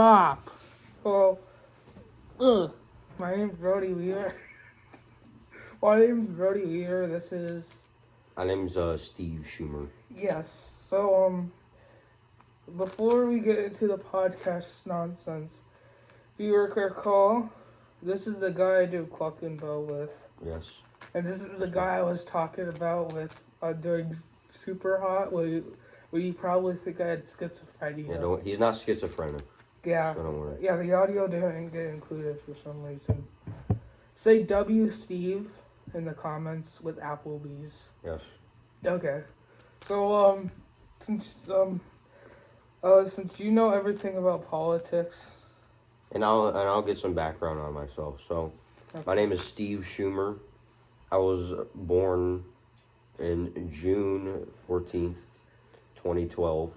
Stop. Well, my name's Brody Weaver. This is My name's Steve Schumer. yes. So before we get into the podcast nonsense, if you recall, this is the guy I do Cluck and Bow with. Yes. And this is the guy I was talking about with during Super Hot, where you probably think I had schizophrenia. Yeah, he's not schizophrenic. Yeah. So don't worry. Yeah, the audio didn't get included for some reason. Say W Steve in the comments with Applebee's. Yes. Okay. So since you know everything about politics, And I'll get some background on myself. So, okay. My name is Steve Schumer. I was born in June 14th, 2012.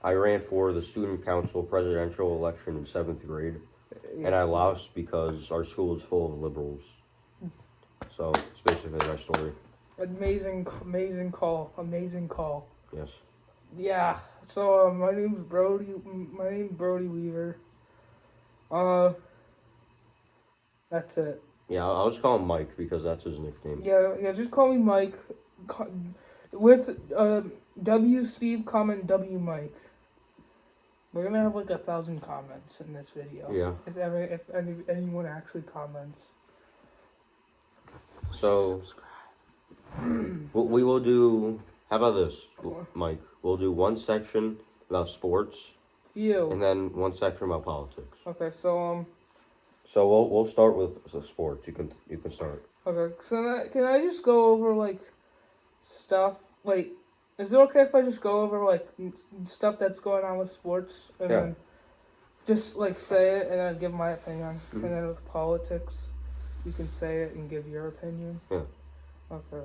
I ran for the student council presidential election in 7th grade, and I lost because our school is full of liberals. So it's basically my story. Amazing call. Yes. Yeah. So my name's Brody. My name's Brody Weaver. That's it. Yeah, I'll just call him Mike because that's his nickname. Yeah. Just call me Mike. With W Steve comment W Mike. We're gonna have like 1,000 comments in this video. Yeah. If anyone actually comments. So we will do. How about this, Mike? We'll do one section about sports, and then one section about politics. Okay, so So we'll start with the sports. You can start. Okay, so can I just go over like stuff like? Is it okay if I just go over like stuff that's going on with sports and then just like say it and then give my opinion, and then with politics, you can say it and give your opinion. Yeah. Okay.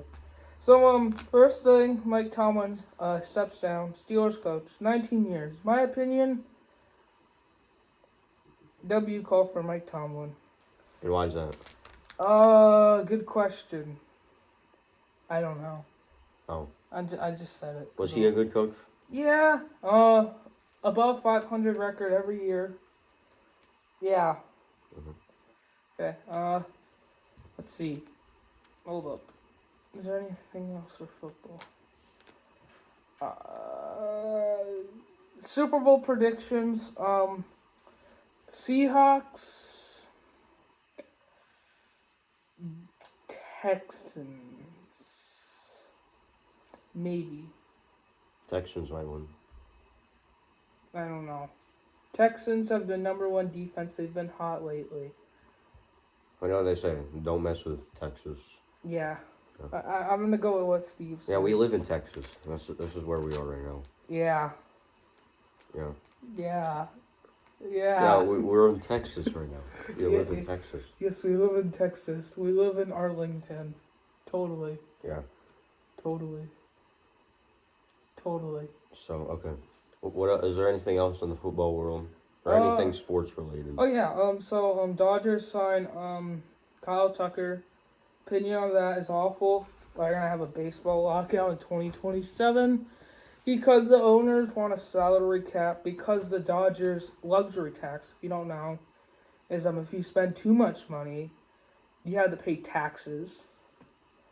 So first thing, Mike Tomlin steps down, Steelers coach, 19 years. My opinion. W call for Mike Tomlin. And why is that? Good question. I don't know. Oh. I just said it. Was he a good coach? Yeah. Above 500 record every year. Yeah. Mm-hmm. Okay. Let's see. Hold up. Is there anything else for football? Super Bowl predictions. Seahawks. Texans. Maybe. Texans might win. I don't know. Texans have the number one defense. They've been hot lately. I know they say don't mess with Texas. Yeah. I'm going to go with what Steve says. Yeah, we live in Texas. This is where we are right now. Yeah. Yeah. Yeah. Yeah, we're in Texas right now. We live in Texas. Yes, we live in Texas. We live in Arlington. Totally. Yeah. Totally. So, okay. What is there anything else in the football world? Or anything sports related? Oh, yeah. So, Dodgers signed Kyle Tucker. Opinion on that is awful. They're going to have a baseball lockout in 2027 because the owners want a salary cap because the Dodgers luxury tax, if you don't know, is if you spend too much money, you have to pay taxes.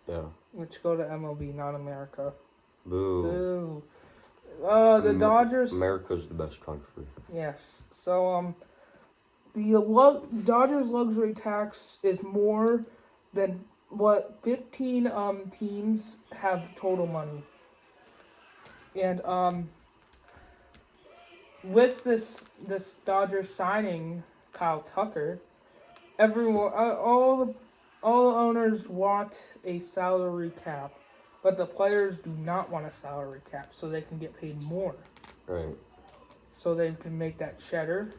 Yeah. Which go to MLB, not America. Boo. The Dodgers. America's the best country. Yes. So the Dodgers luxury tax is more than what 15 teams have total money. And with this Dodgers signing Kyle Tucker, everyone all the owners want a salary cap, but the players do not want a salary cap, so they can get paid more. Right. So they can make that cheddar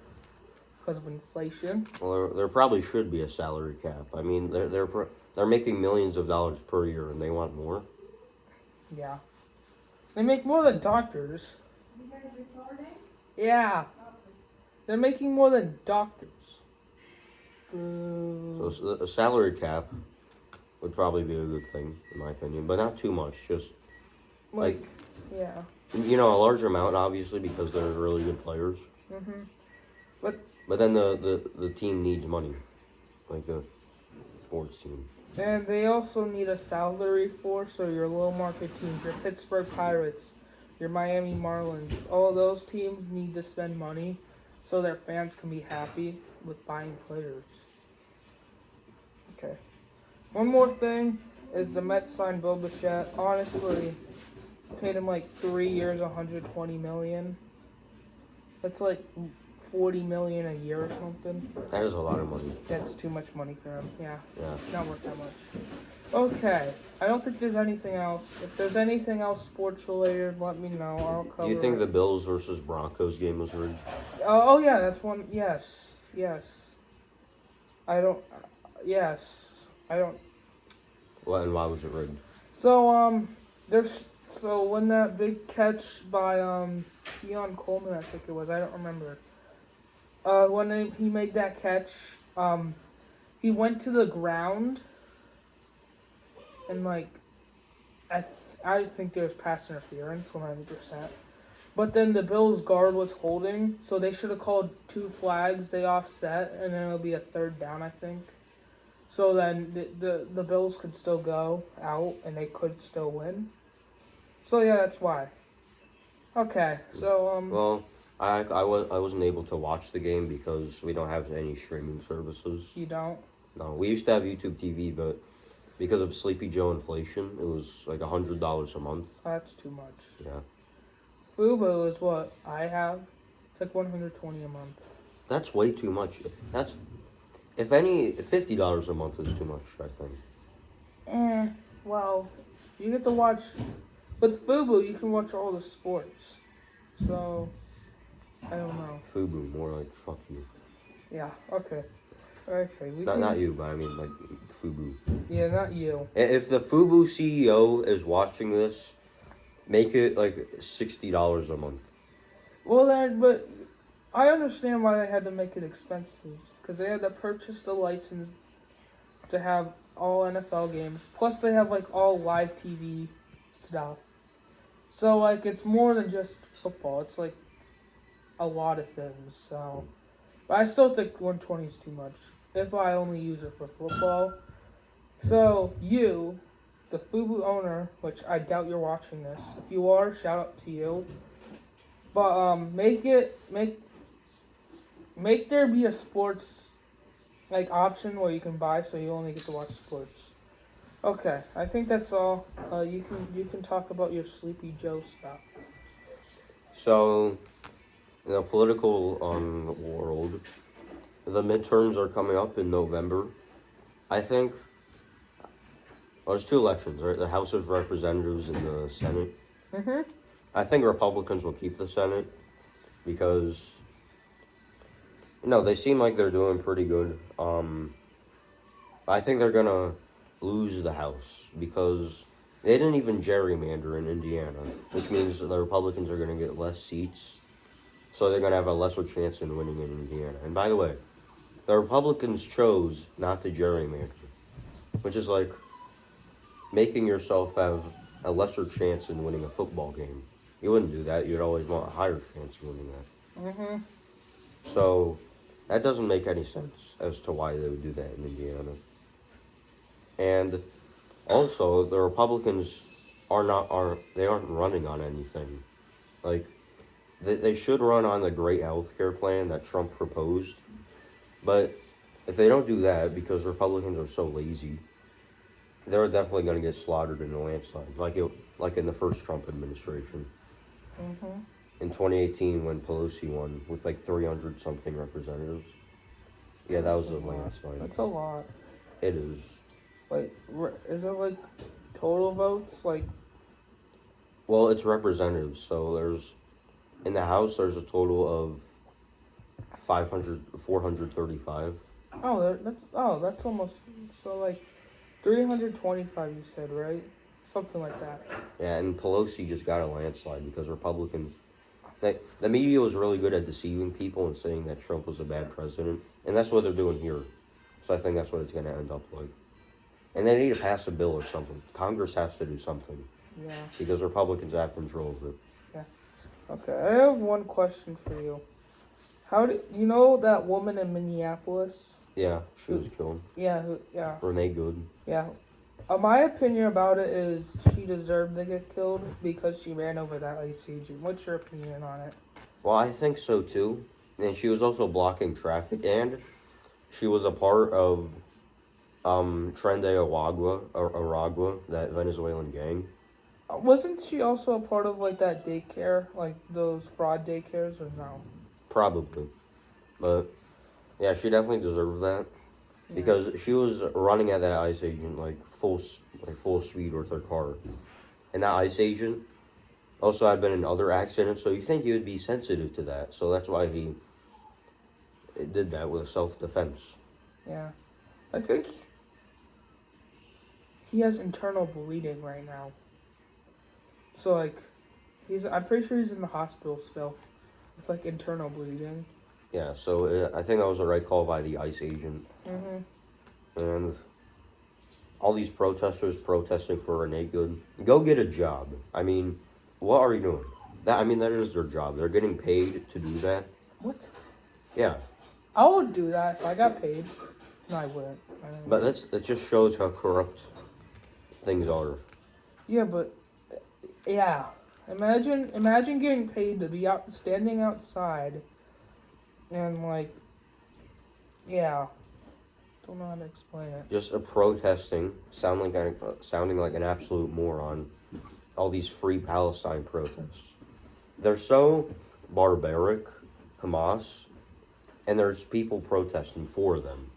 because of inflation. Well, there probably should be a salary cap. I mean, they're making millions of dollars per year, and they want more. Yeah. They make more than doctors. You guys recording? Yeah. They're making more than doctors. So a salary cap would probably be a good thing, in my opinion, but not too much. Just yeah. You know, a large amount, obviously, because they're really good players. Mhm. But then the team needs money, like the sports team. And they also need a salary force, so your low market teams, your Pittsburgh Pirates, your Miami Marlins, all those teams need to spend money so their fans can be happy with buying players. Okay. One more thing is the Mets signed Bo Bichette. Honestly, paid him like 3 years, 120 million. That's like 40 million a year or something. That is a lot of money. That's too much money for him. Yeah. Yeah. Not worth that much. Okay. I don't think there's anything else. If there's anything else sports related, let me know. I'll cover Do you think it. the Bills versus Broncos game was rigged? Oh yeah, that's one. Yes. Yes. I don't. Yes. I don't. Well, and why was it rigged? So there's when that big catch by Keon Coleman, I think it was. I don't remember. When he made that catch, he went to the ground, and like, I think there was pass interference 100%. But then the Bills guard was holding, so they should have called 2 flags. They offset, and then it'll be a 3rd down, I think. So then the Bills could still go out, and they could still win. So yeah, that's why. Okay, so Well, I wasn't able to watch the game because we don't have any streaming services. you don't. No, we used to have YouTube TV, but because of Sleepy Joe inflation, it was like $100 a month. That's too much. Yeah, Fubo is what I have. It's like 120 a month. that's way too much. That's if any $50 a month is too much. I think. Well, you get to watch with Fubo. You can watch all the sports. So I don't know. Fubu, more like fuck you. Yeah. Okay. Okay. Not you, but I mean like Fubu. Yeah, not you. If the Fubu CEO is watching this, make it like $60 a month. Well, but I understand why they had to make it expensive because they had to purchase the license to have all NFL games. Plus, they have like all live TV stuff. So like, it's more than just football. It's like a lot of things. So, but I still think 120 is too much if I only use it for football. So you, the Fubu owner, which I doubt you're watching this. If you are, shout out to you. But make there be a sports like option where you can buy, so you only get to watch sports. Okay, I think that's all. You can talk about your Sleepy Joe stuff. So, in the political world, the midterms are coming up in November. I think there's 2 elections, right? The House of Representatives and the Senate. Mhm. I think Republicans will keep the Senate because they seem like they're doing pretty good. I think they're gonna lose the House because they didn't even gerrymander in Indiana, which means the Republicans are gonna get less seats, so they're gonna have a lesser chance in winning in Indiana. And by the way, the Republicans chose not to gerrymander, which is like making yourself have a lesser chance in winning a football game. You wouldn't do that. You'd always want a higher chance of winning that. Mhm. So that doesn't make any sense as to why they would do that in Indiana. And also, the Republicans aren't running on anything. Like they should run on the great health care plan that Trump proposed. But if they don't do that, because Republicans are so lazy, they're definitely going to get slaughtered in a landslide, like in the first Trump administration. Mhm. In 2018, when Pelosi won with like 300 something representatives. Yeah, that was a landslide. That's a lot. It is. Like, is it like total votes? Like, Well, it's representatives, so in the House, there's a total of 435. that's almost so like 325. You said, right? Something like that. Yeah, and Pelosi just got a landslide because Republicans. The media was really good at deceiving people and saying that Trump was a bad president, and that's what they're doing here. So I think that's what it's going to end up like. And they need to pass a bill or something. Congress has to do something Yeah. because Republicans have control of it. Yeah. Okay, I have one question for you. How do you know that woman in Minneapolis? Yeah, she was killed. Yeah. Renee Good. Yeah. My opinion about it is she deserved to get killed because she ran over that ice agent. What's your opinion on it? Well, I think so too. And she was also blocking traffic, and she was a part of Tren de Aragua, that Venezuelan gang. Wasn't she also a part of like that daycare, like those fraud daycares, or no? Probably. But yeah, she definitely deserved that. Yeah. Because she was running at that ICE agent like full speed with her car. And that ICE agent also had been in other accidents, so you think he would be sensitive to that. So that's why he did that with self-defense. Yeah. I think he has internal bleeding right now. So like, I'm pretty sure he's in the hospital still, with like internal bleeding. Yeah, so I think that was the right call by the ICE agent. And all these protesters protesting for Renee Good, go get a job. I mean, what are you doing? That is their job. They're getting paid to do that. What? Yeah. I would do that if I got paid. No, I wouldn't. But that just shows how corrupt things are. Yeah, but yeah. Imagine getting paid to be standing outside and like, yeah. Don't know how to explain it. Just protesting, sounding like an absolute moron. All these free Palestine protests. They're so barbaric, Hamas, and there's people protesting for them.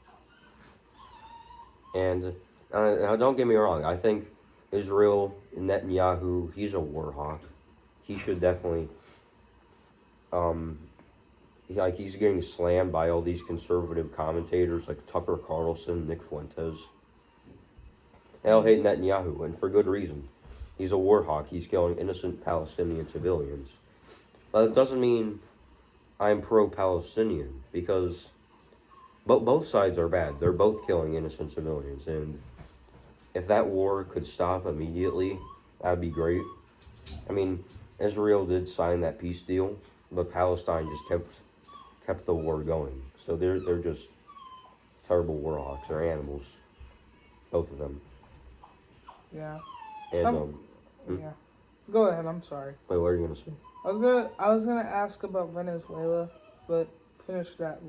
And now don't get me wrong, I think Israel, Netanyahu, he's a war hawk. He should definitely, he's getting slammed by all these conservative commentators like Tucker Carlson, Nick Fuentes. They all hate Netanyahu, and for good reason. He's a war hawk. He's killing innocent Palestinian civilians. But it doesn't mean I'm pro-Palestinian, because both sides are bad. They're both killing innocent civilians, and if that war could stop immediately, that would be great. I mean, Israel did sign that peace deal, but Palestine just kept the war going. So they're just terrible war hawks. They're animals, both of them. Yeah. And Yeah. Go ahead. I'm sorry. wait, what are you gonna say? I was gonna ask about Venezuela, but finish that.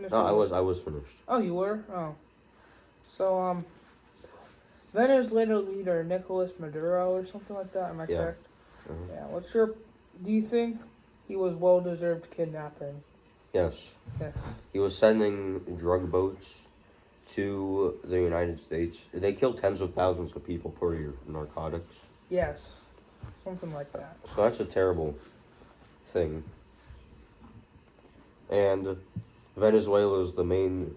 No, I was finished. Oh, you were. Oh. So Venezuela leader Nicolas Maduro or something like that. Am I correct? Mm-hmm. Yeah. Do you think he was well-deserved kidnapping? Yes. Yes. He was sending drug boats to the United States. They kill tens of thousands of people per year for narcotics. Yes. Something like that. So that's a terrible thing. And Venezuela is the main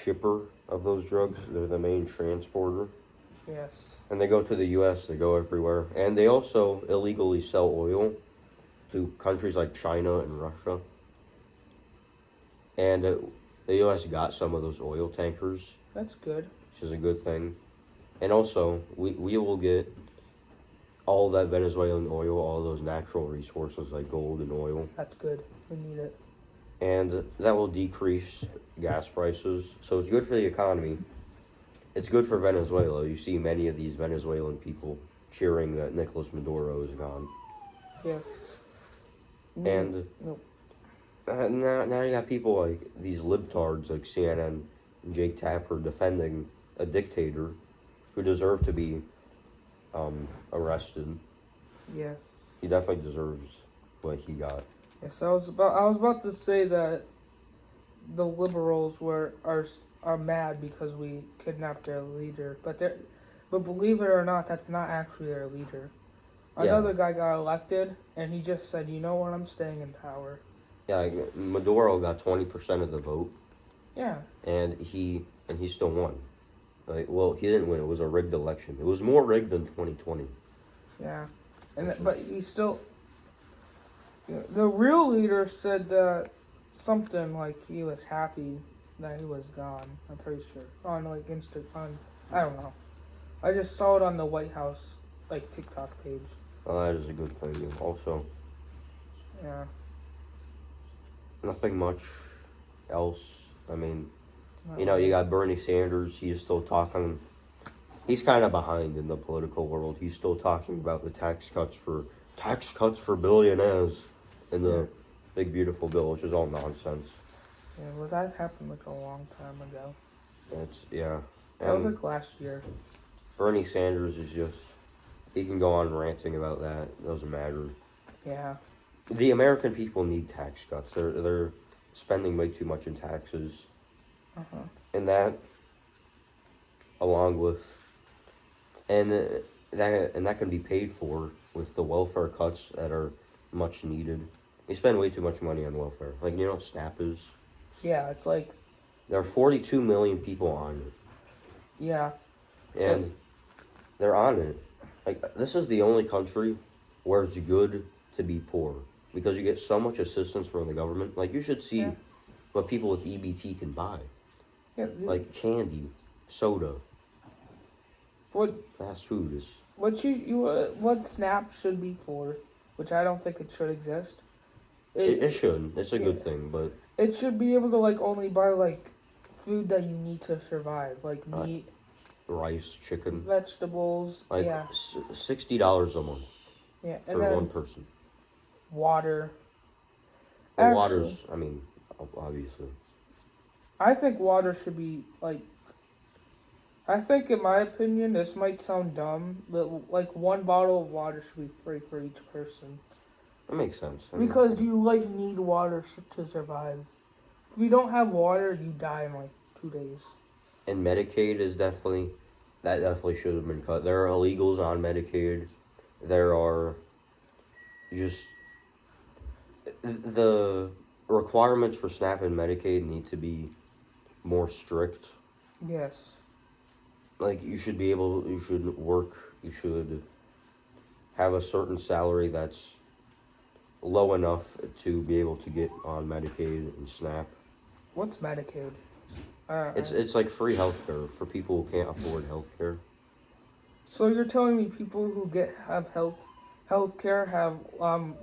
shipper of those drugs. They're the main transporter. Yes. And they go to the U.S., they go everywhere. And they also illegally sell oil to countries like China and Russia. And the U.S. got some of those oil tankers. That's good. Which is a good thing. And also, we will get all that Venezuelan oil, all those natural resources like gold and oil. That's good. We need it. And that will decrease gas prices. So it's good for the economy. It's good for Venezuela. You see many of these Venezuelan people cheering that Nicolas Maduro is gone. Yes. And now you got people like these libtards like CNN and Jake Tapper defending a dictator who deserved to be arrested. Yes. He definitely deserves what he got. Yes, I was about to say that the liberals are mad because we kidnapped their leader, but believe it or not, that's not actually their leader. Another guy got elected, and he just said, "You know what? I'm staying in power." Yeah, Maduro got 20% of the vote. Yeah. And he still won. Like, well, he didn't win. It was a rigged election. It was more rigged than 2020. Yeah, but he still. The real leader said that something like he was happy that he was gone. I'm pretty sure on like Instagram. I don't know. I just saw it on the White House like TikTok page. Well, that is a good thing. Also, Yeah. Nothing much else. I mean, Not you really. got Bernie Sanders. He is still talking. He's kind of behind in the political world. He's still talking about the tax cuts for billionaires in Yeah. the big beautiful bill, which is all nonsense. Yeah, well, that happened like a long time ago. Yeah. That was And like last year. Bernie Sanders is just, he can go on ranting about that. It doesn't matter. Yeah. The American people need tax cuts. They're spending way too much in taxes, Uh-huh. and that, along with, and that can be paid for with the welfare cuts that are much needed. We spend way too much money on welfare. Like, you know what SNAP is? Yeah, it's like, There are 42 million people on it, yeah. and they're on it. Like, this is the only country where it's good to be poor because you get so much assistance from the government. Like, you should see Yeah. what people with EBT can buy, Yeah. like candy, soda, What fast food. Is what SNAP should be for, which I don't think it should exist. it should. It's a Yeah. good thing, but It should be able to like only buy like food that you need to survive, like uh, meat, rice, chicken, vegetables. like Yeah. $60 a month Yeah, and for one then person. water. Well, water's, Actually, I mean, obviously. I think water should be like. I think, in my opinion, this might sound dumb, but like one bottle of water should be free for each person That makes sense. I mean, because you like need water to survive. If you don't have water, you die in like 2 days. and Medicaid is that definitely should have been cut. There are illegals on Medicaid. There are just the requirements for SNAP and Medicaid need to be more strict. Yes. Like, you should work, you should have a certain salary that's low enough to be able to get on Medicaid and SNAP. What's Medicaid? It's like free healthcare for people who can't afford healthcare. So you're telling me people who have healthcare have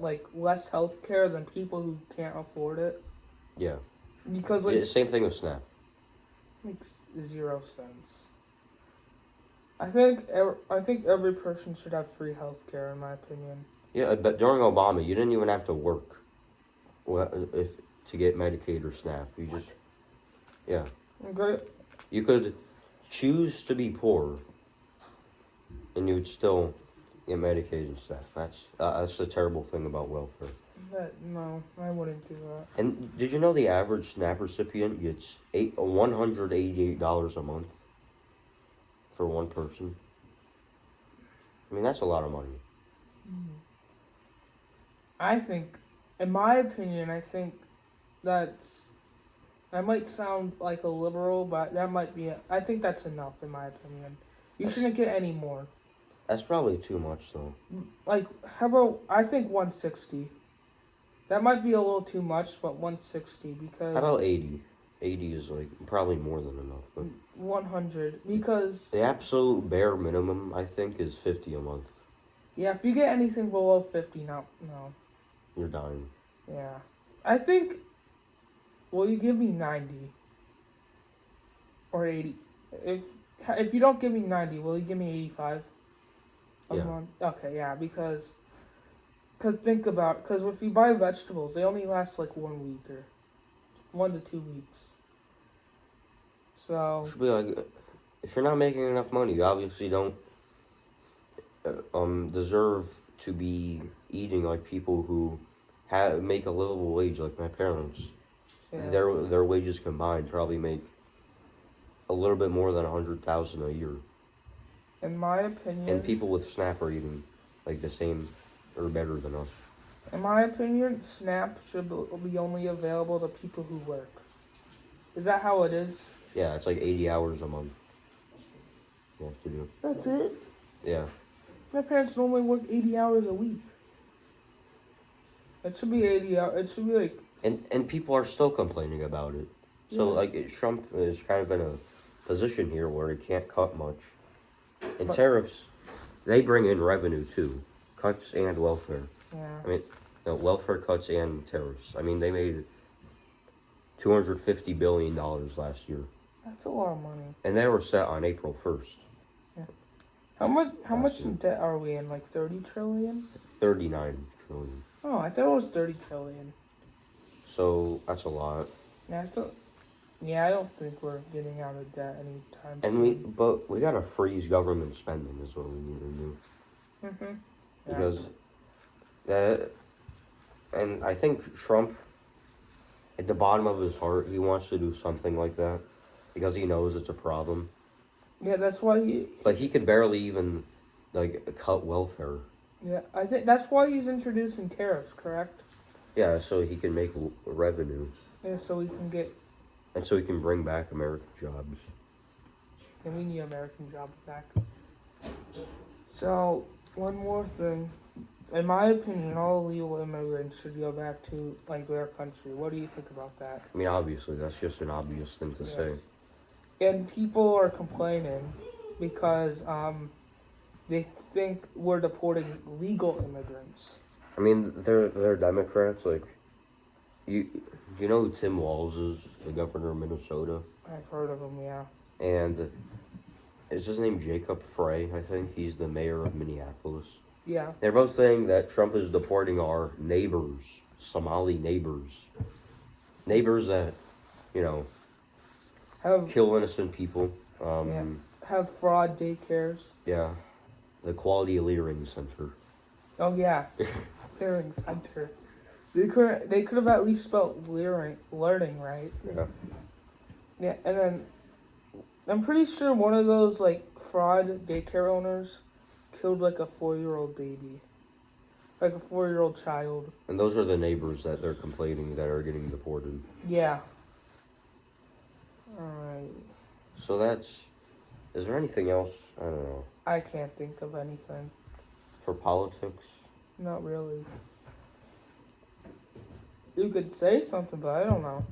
like less healthcare than people who can't afford it? Yeah. Because like Same thing with SNAP. makes 0 sense. I think every person should have free healthcare in my opinion. Yeah, but during Obama, you didn't even have to work if to get Medicaid or SNAP. You just, yeah. Okay. You could choose to be poor, and you would still get Medicaid and stuff. That's the terrible thing about welfare. No, I wouldn't do that. And did you know the average SNAP recipient gets $188 a month for one person? I mean, that's a lot of money. I think, in my opinion, I think that's. That might sound like a liberal, but that might be. I think that's enough, in my opinion. You shouldn't get any more. That's probably too much, though. Like, how about, I think 160. That might be a little too much, but 160 because. How about 80? 80 is like probably more than enough, but 100 because. the absolute bare minimum, I think, is 50 a month. Yeah, if you get anything below 50, no. You're dying. Yeah. I think. Will you give me 90? Or 80? If you don't give me 90, will you give me 85? Yeah. Okay, yeah, because think about, because if you buy vegetables, they only last like 1 week or 1 to 2 weeks. So. Should be like, if you're not making enough money, you obviously don't deserve to be eating like people who make a livable wage, like my parents. Yeah. Their wages combined probably make a little bit more than $100,000 a year. In my opinion. And people with SNAP are eating like the same or better than us. In my opinion, SNAP should be only available to people who work. Is that how it is? Yeah, it's like 80 hours a month. You have to do. That's it? Yeah. My parents normally work 80 hours a week. It should be 80 hours. It should be like. And people are still complaining about it. So, Yeah. like, Trump is kind of in a position here where he can't cut much. And But- tariffs, they bring in revenue too. Cuts and welfare. Yeah. I mean, No, welfare cuts and tariffs. I mean, they made $250 billion last year. That's a lot of money. And they were set on April 1st. Yeah. How much year. in debt are we in? Like 30 trillion? 39 trillion. Oh, I thought it was 30 trillion. So that's a lot. Yeah, I don't think we're getting out of debt anytime And soon. but we gotta freeze government spending is what we need to do. Mm-hmm. Yeah. Because that, and I think Trump, at the bottom of his heart, he wants to do something like that because he knows it's a problem. Yeah, that's why But he could barely even, like, cut welfare. Yeah, I think that's why he's introducing tariffs, correct? Yeah, so he can make revenue. Yeah, so we can get. And so he can bring back American jobs. And we need American jobs back. So, one more thing. In my opinion, all illegal immigrants should go back to, like, their country. What do you think about that? I mean, obviously, that's just an obvious thing to say. And people are complaining because they think we're deporting legal immigrants. I mean, they're Democrats. Like, you know who Tim Walz is, the governor of Minnesota? I've heard of them, yeah. And is his name Jacob Frey, I think? He's the mayor of Minneapolis. Yeah. They're both saying that Trump is deporting our neighbors, Somali neighbors. Neighbors that, kill innocent people. Have fraud daycares. Yeah. The Quality Learning Center. Oh, yeah. Learning Center. They could have at least spelled learning right. Yeah. Yeah, and then I'm pretty sure one of those like fraud daycare owners killed like a 4-year-old baby, like a 4-year-old child. And those are the neighbors that they're complaining that are getting deported. Yeah. All right. So is there anything else? I don't know. I can't think of anything. For politics? Not really. You could say something, but I don't know.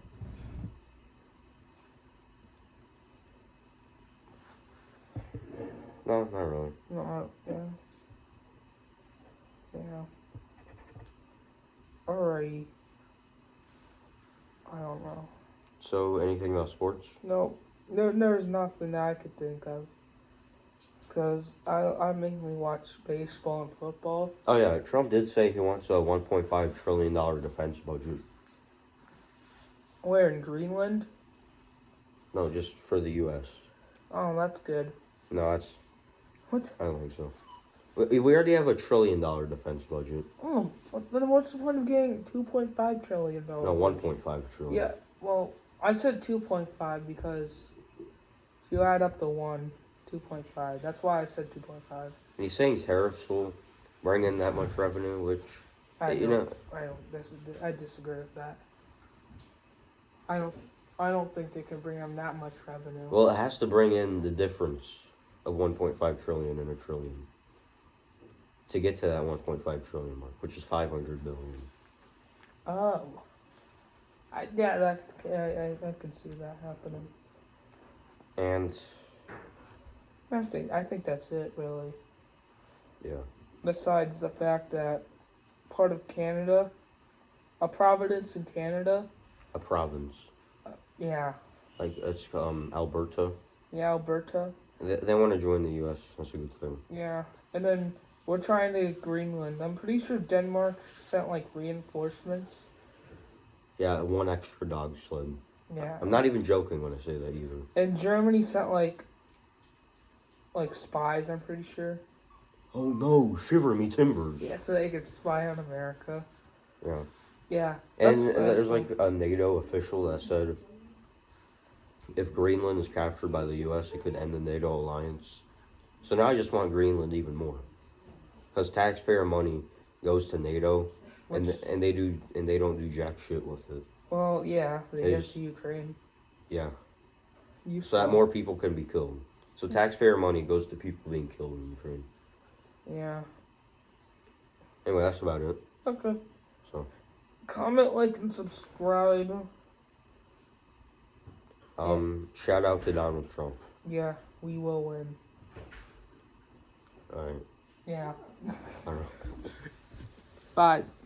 No, not really. No, yeah. Yeah. Alrighty. I don't know. So, anything about sports? No, there's nothing that I could think of. Because I mainly watch baseball and football. Oh, yeah. Trump did say he wants a $1.5 trillion defense budget. Where, in Greenland? No, just for the U.S. Oh, that's good. No, that's... What? I don't think so. We already have a $1 trillion defense budget. Oh, then what's the point of getting $2.5 trillion? No, 1.5 trillion. Yeah, well, I said 2.5 because if you add up the 2.5. That's why I said 2.5. And he's saying tariffs will bring in that much revenue, which, I disagree with that. I don't think they can bring in that much revenue. Well, it has to bring in the difference of 1.5 trillion and a trillion to get to that 1.5 trillion mark, which is 500 billion. Oh. I can see that happening. And I think that's it, really. yeah. Besides the fact that part of Canada, a province in Canada. A province. Yeah. Like, it's Alberta. Yeah, Alberta. They want to join the U.S. That's a good thing. Yeah. And then we're trying to get Greenland. I'm pretty sure Denmark sent, like, reinforcements. Yeah, 1 extra dog sled. Yeah. I'm not even joking when I say that either. And Germany sent, like spies, I'm pretty sure. Oh no, shiver me timbers. Yeah, so they could spy on America. Yeah. Yeah. And there's like a NATO official that said if Greenland is captured by the U.S., it could end the NATO alliance. So now I just want Greenland even more, because taxpayer money goes to NATO, and they don't do jack shit with it. Well, yeah, they go to Ukraine. Yeah. So that more people can be killed. So taxpayer money goes to people being killed in Ukraine. Yeah. Anyway, that's about it. Okay. So. Comment, like, and subscribe. Shout out to Donald Trump. Yeah, we will win. Alright. Yeah. Alright. Bye.